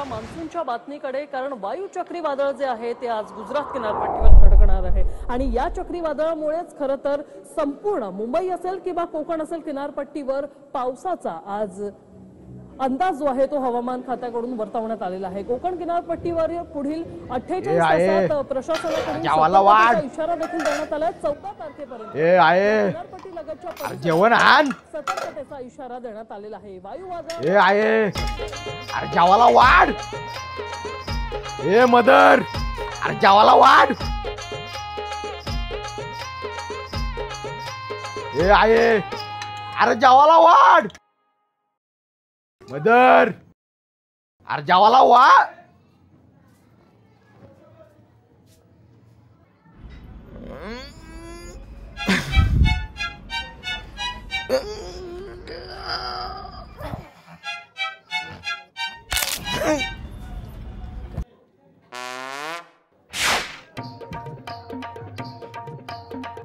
मान्सूनच्या बातमीकडे, कारण वायू चक्रीवादळ जे आहे ते आज गुजरात किनारपट्टीवर धडकणार आहे आणि या चक्रीवादळामुळेच खरं तर संपूर्ण मुंबई असेल किंवा कोकण असेल किनारपट्टीवर पावसाचा आज अंदाज जो आहे तो हवामान खात्याकडून वर्तवण्यात आलेला आहे। कोकण किनारपट्टीवर पुढील 48 तासात प्रशासनाकडून इशारा देखील देण्यात आलाय। 14 तारखेपर्यंत किनारपट्टी लगतच्या जेवण आण सतर्कतेचा इशारा देण्यात आलेला आहे। वायू वादळ अरे जेवायला वाढ मदर, अरे जेवायला वाढ अरे जेवायला वाढ मदर, अरे जेवायला वाढ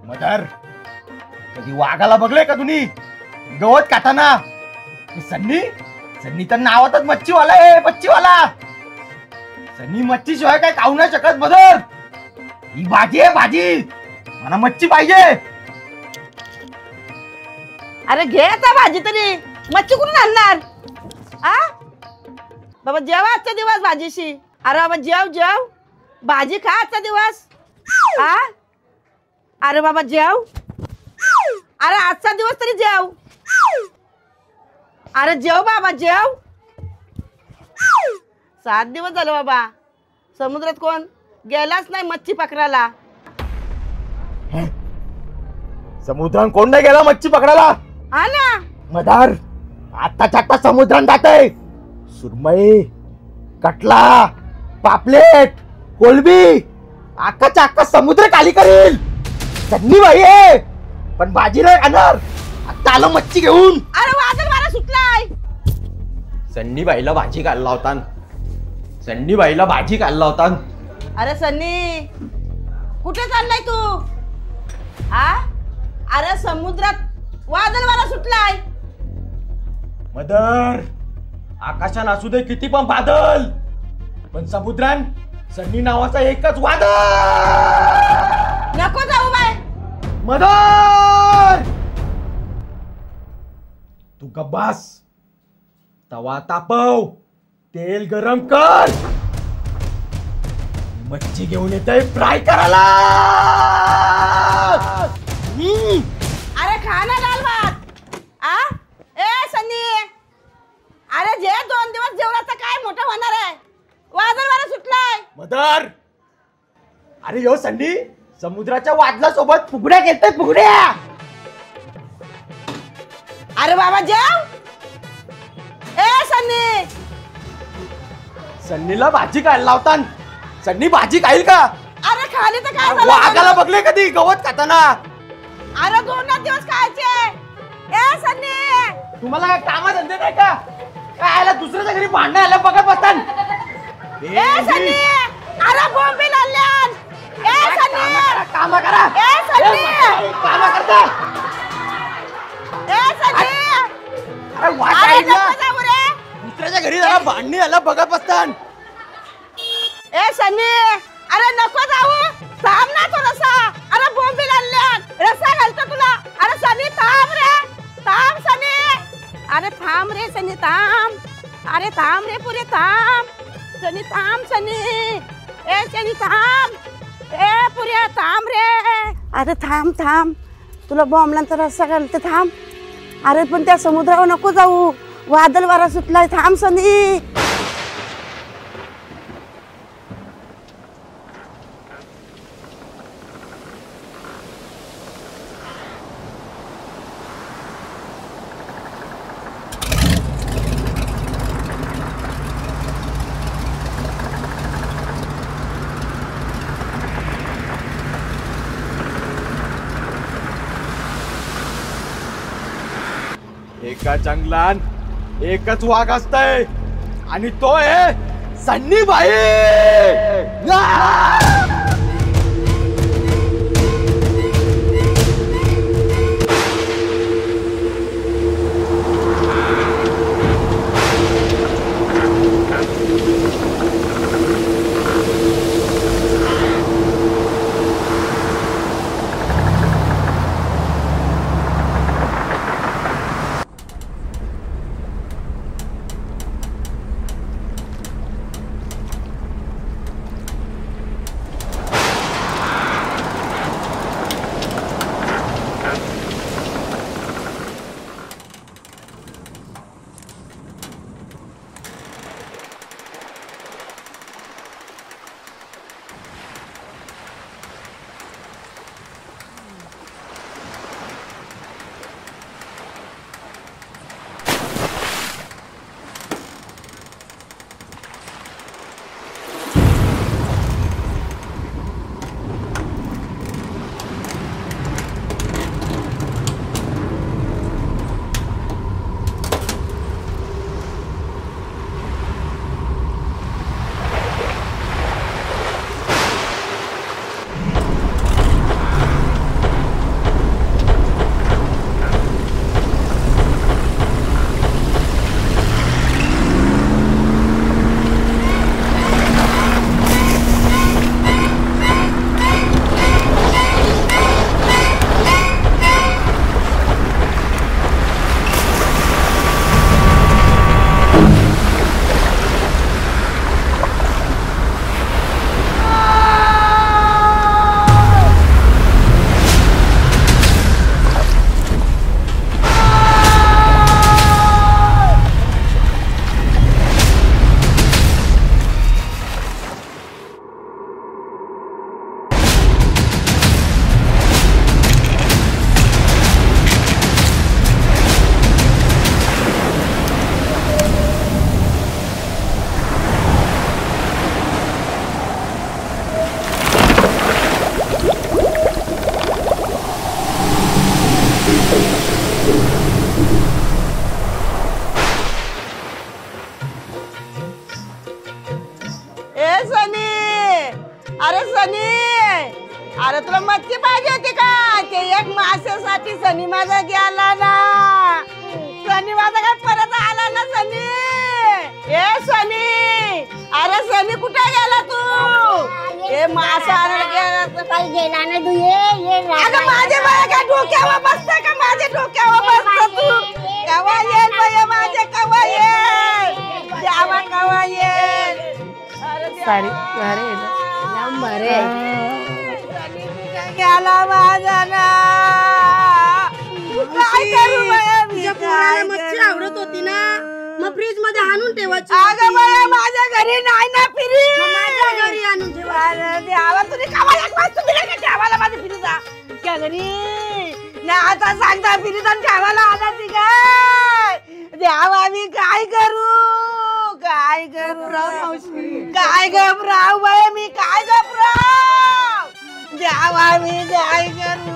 मदर, कधी वाघाला बघले का तुम्ही गवत काढताना? सन्नी सन्नी तर नावातच मच्छीवाला आहे, मच्छीवाला। सन्नी मच्छी शिवाय काय खाऊ नाही शकत मदर। ही भाजी आहे भाजी, मला मच्छी पाहिजे। अरे घे आता भाजी तरी, मच्छी कुठून आणणार? बाबा जेव आजचा दिवस भाजीशी। अरे बाबा जेव जेव, भाजी खा आजचा दिवस। अरे बाबा जेव, अरे आजचा दिवस तरी जेव। अरे जेव बाबा जेव। 7 दिवस झाले बाबा, समुद्रात कोण गेलाच नाही मच्छी पकडायला। समुद्रात कोण नाही गेला मच्छी पकडायला? हा ना मदार, आत्ताच्या आत्ता समुद्रात जातंय। सुरमई, कटला, पापलेट, कोलबी, अख्खाच्या अख्खा समुद्र खाली करेल। सन्नी बाई आहे पण भाजी नाही खाणार। आता आलं मच्छी घेऊन। अरे वादळ वारा सुटलाय। सन्नी बाईला भाजी खाल्ला होता, सन्नी बाईला भाजी खाल्ला होता। अरे सन्नी कुठे चाललाय तू? अरे समुद्रात वादळ वारा सुटलाय। मदर, आकाशात असू दे किती पण बादल, पण समुद्रात सन्नी नावाचा एकच वादळ। नको जाऊ बाय। मदर, तू गब्बास, तवा तापव, तेल गरम कर, मच्छी घेऊन येतोय फ्राय करायला। अरे खा ना दाल भात। ए सन्नी, अरे जे 2 दिवस जेवला तर काय मोठं होणार आहे? वादळ वारा सुटलाय। मदर, अरे यो सन्नी समुद्राच्या वादळासोबत फुगड्या खेळतोय, फुगड्या। अरे बाबा जेव। ए सन्नी, सन्नीला भाजी खायला होता, सन्नी भाजी खाईल का? अरे खाली तर काय झालं? वाघाला बघले कधी गवत खाताना? अरे 2 दिवस खायचे। ए सन्नी, तुम्हाला काम धंदे नाही का? काय आला दुसऱ्याच्या घरी भांडण आलं बघत बसतान? ए सन्नी, अरे बॉम्बे लाल्यान। ए सन्नी काम करा। ए सन्नी काम करता। ए सन्नी, अरे अरे नको जाऊ रे। दुसऱ्याच्या घरी जरा भांडणी आलं बघत बसतान। ए सन्नी, अरे नको जाऊ, थांब ना थोडासा। अरे बॉम्बे लाल्यान, रस्सा घालतो तुला। अरे सन्नी थांब रे, थांब सन्नी। अरे थांब रे सन्नी, थांब। अरे थांब रे पुरे, थांब सन्नी, थांब सन्नी। ए सन्नी थांब, ए पुरे थांब रे। अरे थांब थांब, तुला बॉम्बलांचा रस्सा घालते, थांब। अरे पण त्या समुद्रावर नको जाऊ, वादळ वारा सुटलाय, थांब सन्नी। एका जंगलात एकच वाघ असतंय आणि तो आहे सन्नी बाई। ती सनी माझा गेला ना, सनी माझा काय परत आला ना सनी. ए सनी, अरे सनी कुठे गेला तू? ए मासा आणायला गेला काही गेला नाही तू. ये अगं माझे बाया काय डोक्यावर बसतं का? माझ्या डोक्यावर बसतं तू. कवा येईल बाया माझे, कवा येईल द्यावा, कवा येईल. सारी अरे बरे गेला माझा ना, काय करू बाया मी? मच्छी आवडत होती ना, मग फ्रीज मध्ये आणून ठेवायची. अगं बाया माझ्या घरी नाही ना फ्रीज. माझ्या घरी आणून ठेवायची. द्यावा तुम्ही कवा एक वाजता दिला का ठेवायला माझ्या फ्रीजा? त्या घरी ना आता सांगता फ्रीज आणि ठेवायला आला ती काय? द्यावा मी काय करू, काय करू काय घबराव बाया मी, काय घबराव? द्यावा मी काय करू,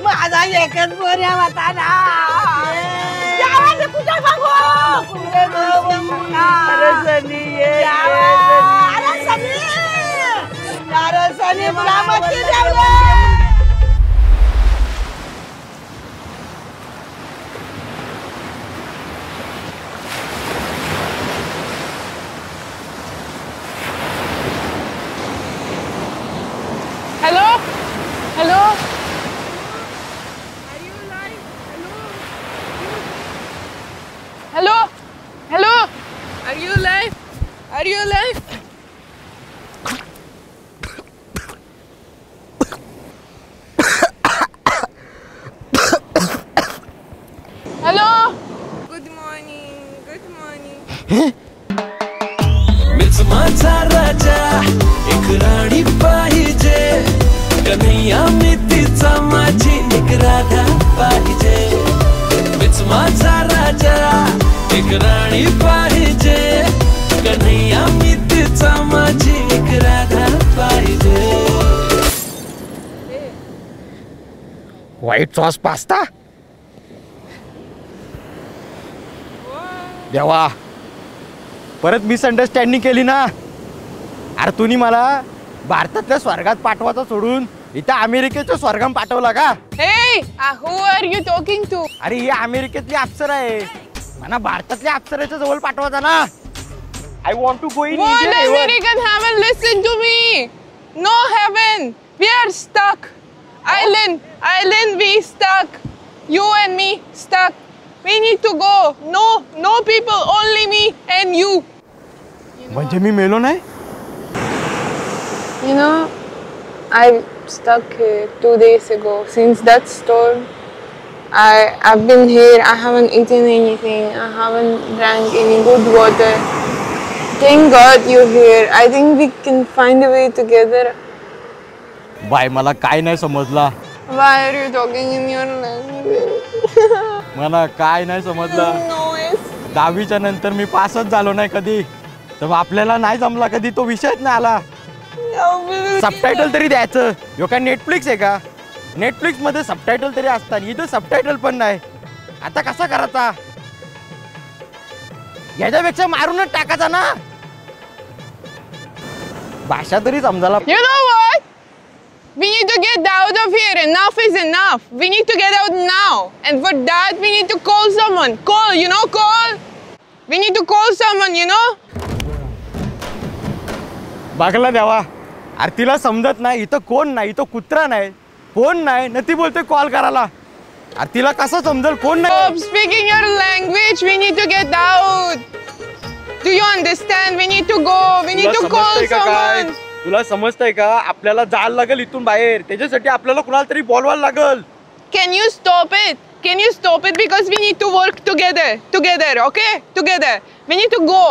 माझा एकच बोऱ्या होता ना. द्यावा मी कुठे बघू, कुठे बघू ना. अरे सनी, अरे सनी, अरे सनी मला मच्छी द्यावा. Hello? Hello? Hello? Hello? Are you alive? Are you alive? Hello? Good morning. Good morning. मीच माझा राजा एक राणी पाहिजे, कन्हैया मी तिचा माझी एक राधा पाहिजे. मीच माझा राजा एक राणी पाहिजे, कन्हैया मी तिचा माझी एक राधा पाहिजे. व्हाईट सॉस पास्ता देवा, परत मिसअंडरस्टँडिंग केली ना. अरे तुम्ही मला भारतातल्या स्वर्गात पाठवायचं सोडून इथं अमेरिकेच्या स्वर्गात पाठवला का? Hey, who are you talking to? अरे ही अमेरिकेतली अप्सरा आहे, मला भारतातल्या अप्सरेच्या जवळ पाठवायचा ना. I want to go in One Indian heaven. American heaven, listen to me. No heaven. We are stuck. Island, we stuck. You and me stuck. We need to go. No people, only me and you. म्हणजे मी मेलो नाही? You know, I stuck here 2 days ago. Since that storm, I've been here. I haven't eaten anything. I haven't drank any good water. Thank God you're here. I think we can find a way together. Bye मला काय नाही समजला. Why are you talking in your language? मला काय नाही समजलं. Noise. 10वीच्या नंतर मी पासच झालो नाही कधी, तर आपल्याला नाही जमला कधी, तो विषयच नाही आला. सबटायटल तरी द्यायचं. यो काय नेटफ्लिक्स आहे का? नेटफ्लिक्स मध्ये सबटायटल तरी असतात, इथं सबटायटल पण नाही. आता कसा करायचा? याच्यापेक्षा मारूनच टाकायचा ना. भाषा तरी समजायला. You know what? We need to get out of here. Enough is enough. We need to get out now. And for that, we need to call someone. Call, you know, call. We need to call someone, you know. बघला द्यावा. अरे तिला समजत नाही, इथं कोण नाही, इथं कुत्रा नाही, कोण नाही ना, ती बोलते कॉल करायला. अरे तिला कसं समजेल कोण नाही? Stop speaking your language. We need to get out. Do you understand? We need to go. We need to call someone. तुला समजतंय का? आपल्याला जायला लागेल इथून बाहेर. त्याच्यासाठी आपल्याला कुणाला तरी बोलवायला लागेल. Can you stop it? Can you stop it? Because we need to work together. Together, okay? Together. We need to go.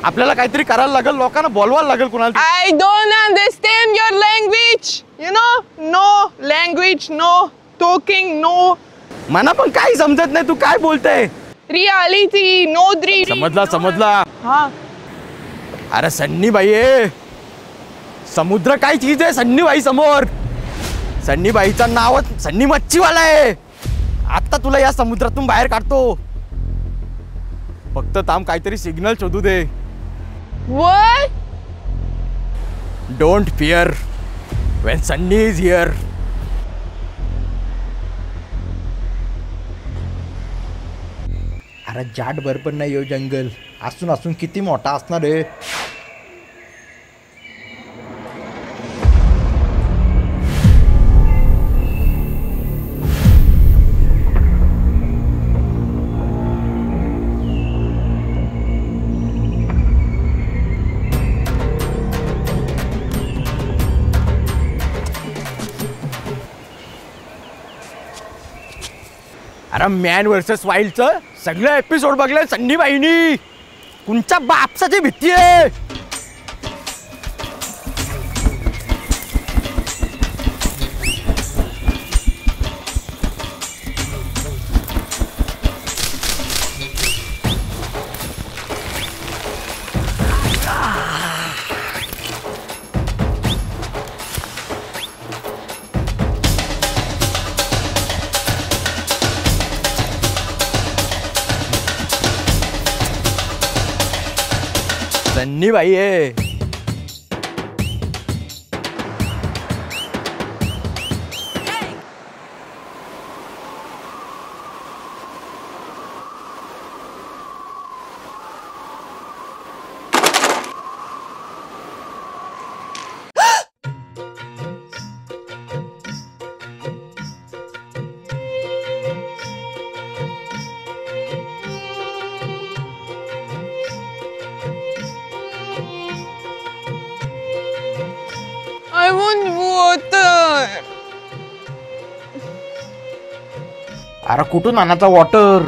आपल्याला काहीतरी करायला लागेल, लोकांना बोलवायला लागेल कुणाला. I don't understand your language. You know? No language, no talking, no. मला पण काही समजत नाही, तू काय बोलतेय? Reality, no dream. समजला. हाँ. अरे सन्नी बाई आहे, समुद्र काय चीज आहे सन्नी बाई समोर. सन्नी बाईचं नावच सन्नी मच्छीवाला आहे. आता तुला या समुद्रातून बाहेर काढतो. फक्त थांब, काहीतरी सिग्नल शोधू दे. What? Don't fear when Sunny is here. अरे जाट बर पण नाही जंगल असून असून किती मोठा असणार आहे. अरे मॅन वर्सेस वाईल्डचं सगळं एपिसोड बघले सन्नीबाईनी. तुमच्या बापसाची भीती आहे. सन्नी भाई आहे. I want water. अरे कुठून आणायचा water.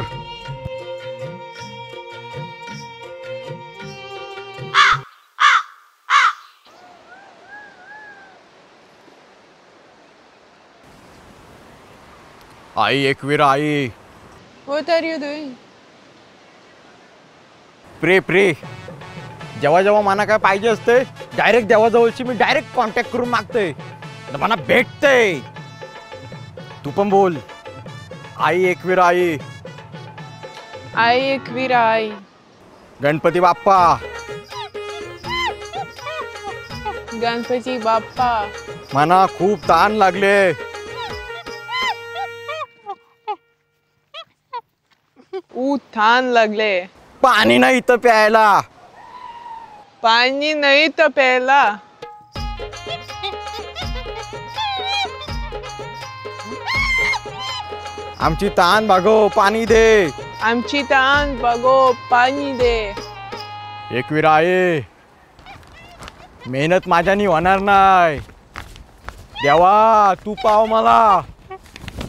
I Ekvira I. What are you doing? प्रे प्रे. जेव्हा जेव्हा मला काय पाहिजे असते डायरेक्ट देवाजवळची मी डायरेक्ट कॉन्टॅक्ट करून मागते मला भेटते. तू पण बोल आई एकवीरा आई. आई एकवीरा आई. गणपती बाप्पा. गणपती बाप्पा. मला खूप ताण लागले. थान लागले. पाणी नाही इथं प्यायला. पाणी नाही तर प्यायला. आमची ताण भागो पाणी दे. आमची तान बघो पाणी दे. एकवीरा आहे. मेहनत माझ्यानी होणार नाही. देवा तू पाव मला.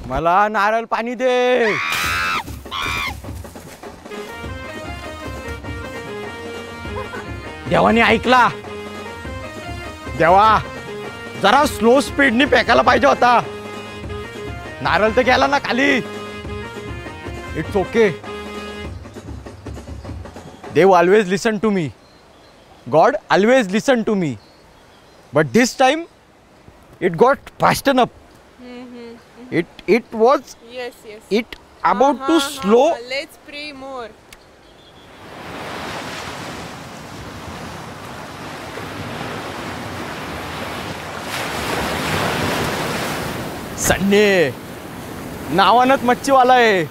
मला नारळ पाणी दे. देवाने ऐकला. देवा जरा स्लो स्पीडनी फेकायला पाहिजे होता. नारळ तर गेला ना खाली. It's okay. देव always listen to me. God always listen to me. But this time it got fasten up. It was it about to slow. Let's pray more. Sunny नावानच मच्छीवाला आहे.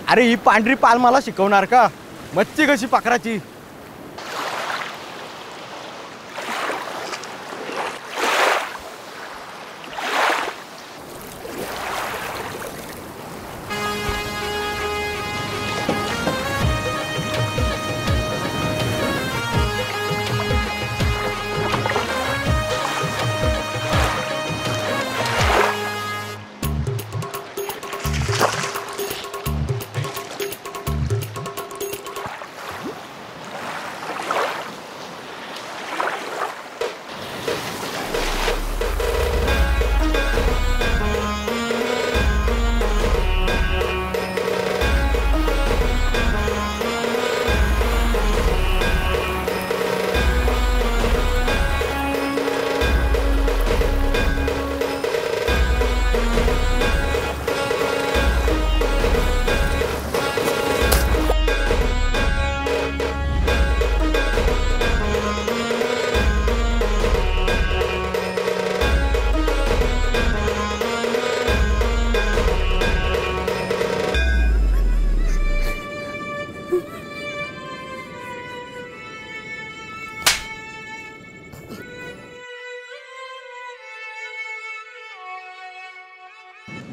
अरे ही पांढरी पाल मला शिकवणार का मच्छी कशी पकडायची.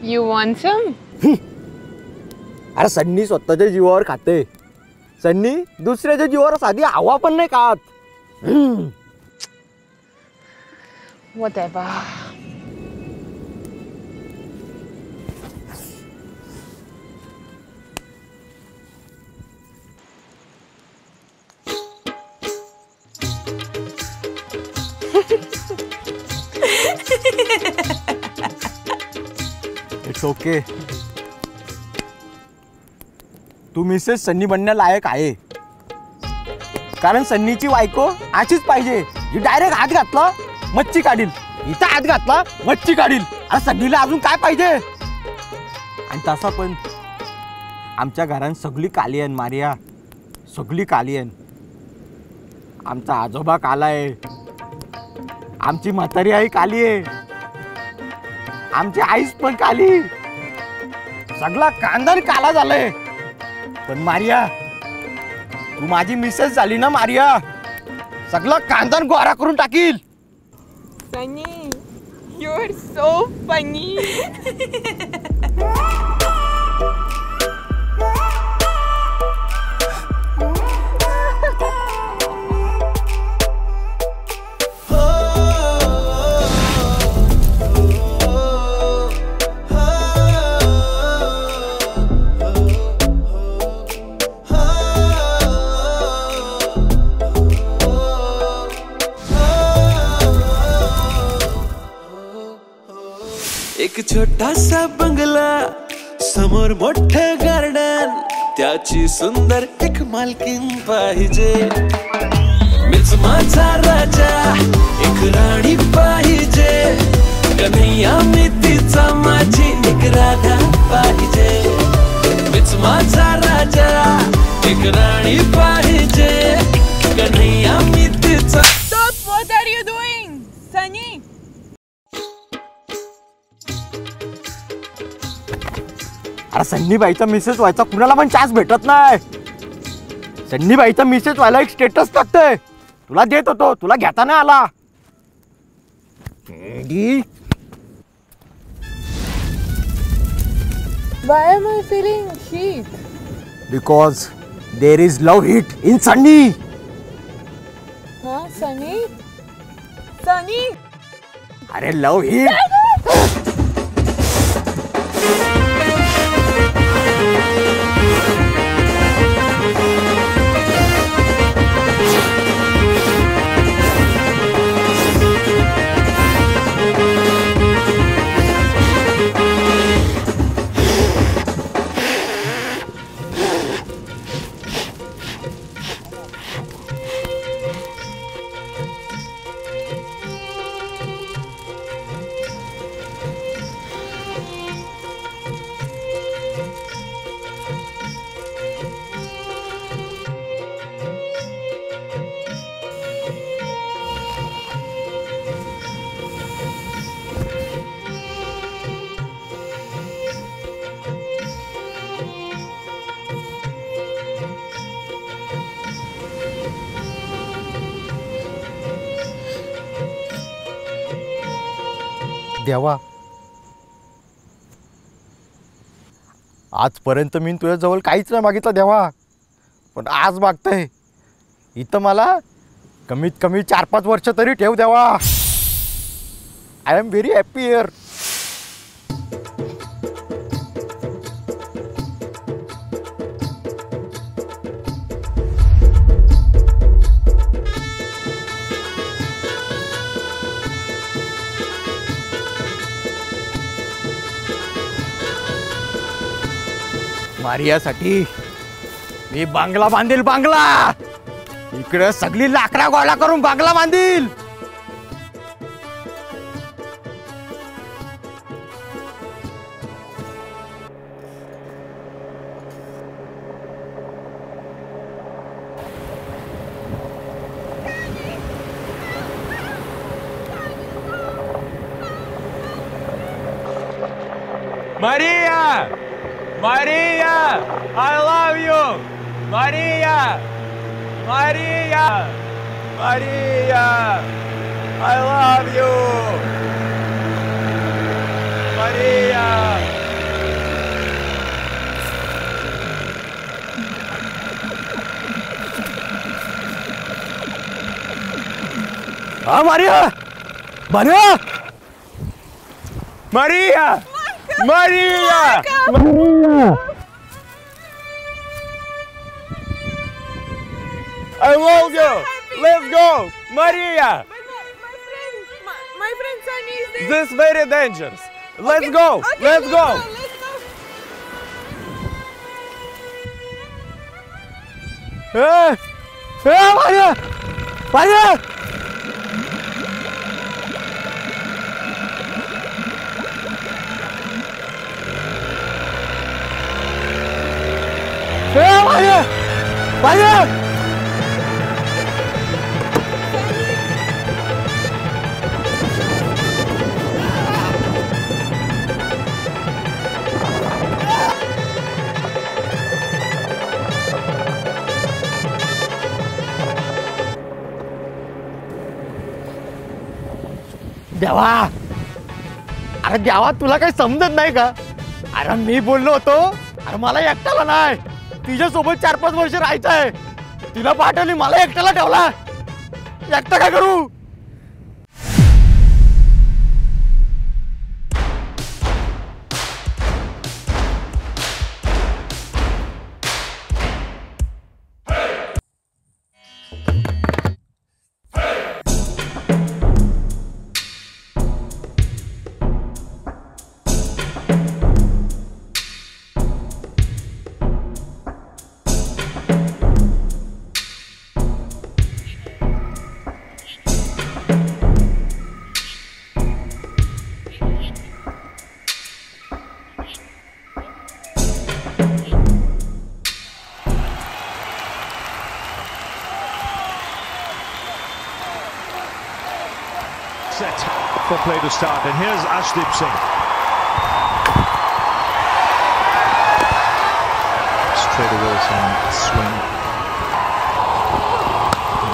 You want some? अरे सन्नी स्वतःच्या जीवावर खाते. सन्नी दुसऱ्याच्या जीवावर साधी हवा पण नाही खात. Whatever. It's okay. तू मिसेस सन्नी बनण्या लायक आहे. कारण सन्नीची बायको अशीच पाहिजे, जी डायरेक्ट हात घातला मच्छी काढील, इथं हात घातला मच्छी काढील. अरे सन्नीला अजून काय पाहिजे? आणि तसा पण आमच्या घरात सगळी काली आहे मारिया, सगळी काली आहे. आमचा आजोबा काला आहे, आमची म्हातारी आई काली आहे, आमची आईच पण काली, सगळा कांदा काला झालाय. पण मारिया तू माझी मिसेस झाली ना मारिया, सगळा कांदा गोरा करून टाकील. Sunny, you're so funny. एक छोटासा बंगला, समोर मोठं गार्डन, त्याची सुंदर एक मालकीन पाहिजे. मीच माझा राजा, एक राणी पाहिजे. कन्हैया मी तिचा, माझी एक राधा पाहिजे. मीच माझा राजा, एक राणी पाहिजे. कन्हैया मी तिचा. Stop! What are you doing? Sunny! अरे सन्नीबाईचा मिसेस व्हायचा कुणाला पण चान्स भेटत नाही. सन्नीबाईचा मिसेस व्हायला एक स्टेटस टाकतोय. तुला देत होतो, तुला घेता नाही आला. Why am I feeling heat? Because there is love hit in Sunny. Huh, Sunny? Sunny! अरे लव हिट. देवा, आजपर्यंत मी तुझ्या जवळ काहीच नाही मागितलं देवा, पण आज मागतंय. इथं मला कमीत कमी 4-5 वर्ष तरी ठेव देवा. I am very happy here. मारियासाठी मी बांगला बांधील, बांगला. इकडे सगळी लाकडा गोळा करून बांगला बांधील. Maria! Maria! I love you! Maria! Maria! Maria! I love you! Maria! हाँ Maria Maria Maria! Maria! Maria I love you! Let's go! Maria! My friend Sunny is there. This is very dangerous. Let's go! Let's go! Hey! Hey Maria! Maria! Hey Maria! Maria! देवा अरे देवा तुला काही समजत नाही का अरे मी बोललो होतो अरे मला एकट्याला नाही तिच्यासोबत 4-5 वर्ष राहायचं आहे तिला पाठवली मला एकट्याला ठेवला एकटा काय करू Set for play to start, and here's Ashdeep Singh. Straight away some swing.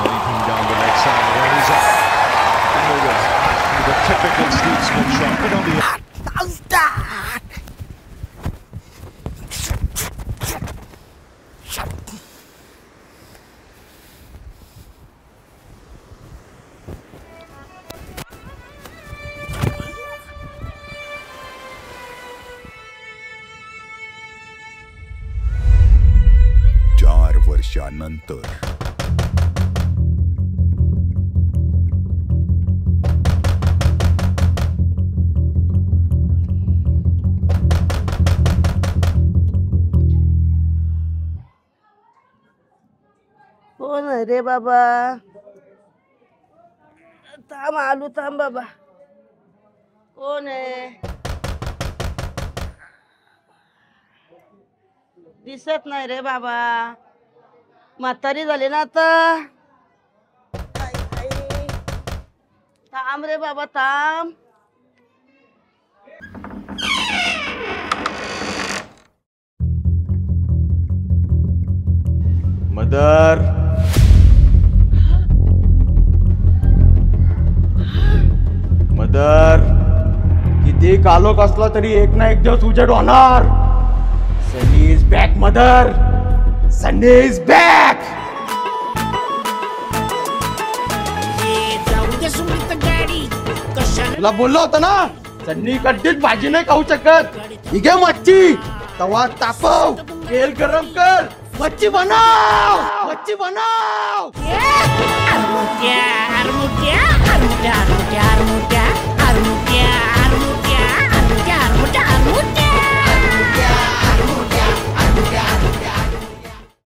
Leaping down the leg side, and he's up. And with a typical Steve Smith shot, but on the वर्षानंतर कोण आहे रे बाबा थांब आलू थांब बाबा कोण आहे दिसत नाही रे बाबा म्हातारी झाली ना आता थांब रे बाबा थांब मदर मदर किती कालोख असला तरी एक ना एक दिवस उजेड होणार Sunny is back mother Sunny is back तुला बोललो होतं ना सन्नी कधीच भाजी नाही खाऊ शकत ही घे मच्छी तवा तापव तेल गरम कर मच्छी बनाव मच्छी बनाव